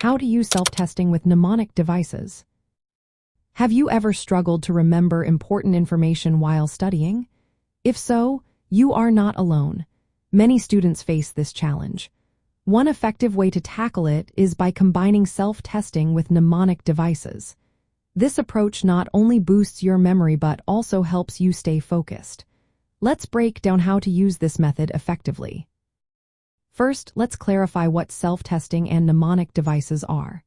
How to use self-testing with mnemonic devices. Have you ever struggled to remember important information while studying? If so, you are not alone. Many students face this challenge. One effective way to tackle it is by combining self-testing with mnemonic devices. This approach not only boosts your memory but also helps you stay focused. Let's break down how to use this method effectively. First, let's clarify what self-testing and mnemonic devices are.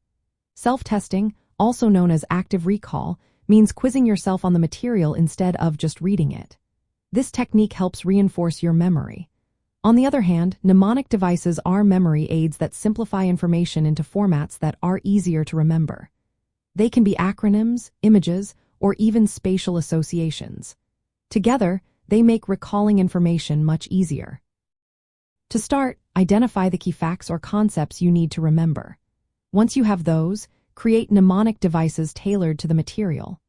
Self-testing, also known as active recall, means quizzing yourself on the material instead of just reading it. This technique helps reinforce your memory. On the other hand, mnemonic devices are memory aids that simplify information into formats that are easier to remember. They can be acronyms, images, or even spatial associations. Together, they make recalling information much easier. To start, identify the key facts or concepts you need to remember. Once you have those, create mnemonic devices tailored to the material.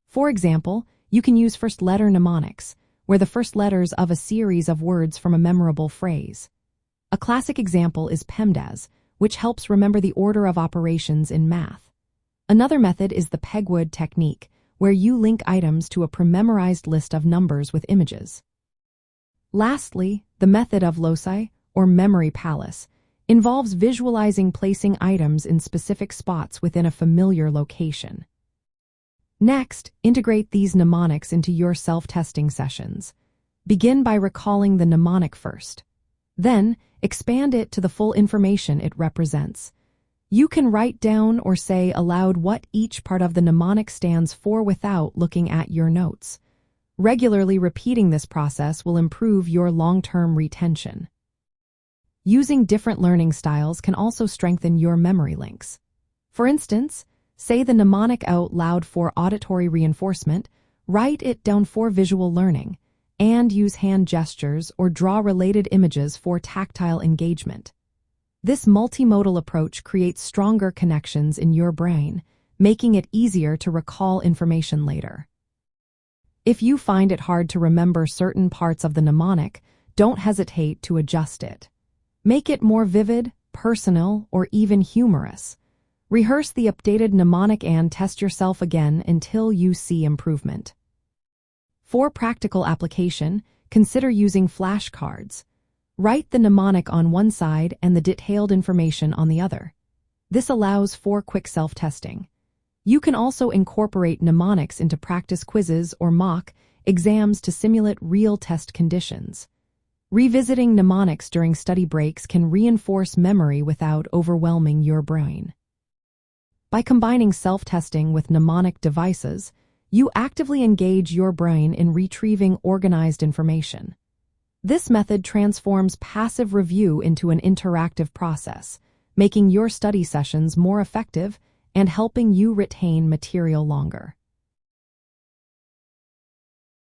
For example, you can use first-letter mnemonics, where the first letters of a series of words from a memorable phrase. A classic example is PEMDAS, which helps remember the order of operations in math. Another method is the pegwood technique, where you link items to a pre-memorized list of numbers with images. Lastly, the method of loci, or memory palace, involves visualizing placing items in specific spots within a familiar location. Next, integrate these mnemonics into your self-testing sessions. Begin by recalling the mnemonic first. Then, expand it to the full information it represents. You can write down or say aloud what each part of the mnemonic stands for without looking at your notes. Regularly repeating this process will improve your long-term retention. Using different learning styles can also strengthen your memory links. For instance, say the mnemonic out loud for auditory reinforcement, write it down for visual learning, and use hand gestures or draw related images for tactile engagement. This multimodal approach creates stronger connections in your brain, making it easier to recall information later. If you find it hard to remember certain parts of the mnemonic, don't hesitate to adjust it. Make it more vivid, personal, or even humorous. Rehearse the updated mnemonic and test yourself again until you see improvement. For practical application, consider using flashcards. Write the mnemonic on one side and the detailed information on the other. This allows for quick self-testing. You can also incorporate mnemonics into practice quizzes or mock exams to simulate real test conditions. Revisiting mnemonics during study breaks can reinforce memory without overwhelming your brain. By combining self-testing with mnemonic devices, you actively engage your brain in retrieving organized information. This method transforms passive review into an interactive process, making your study sessions more effective and helping you retain material longer.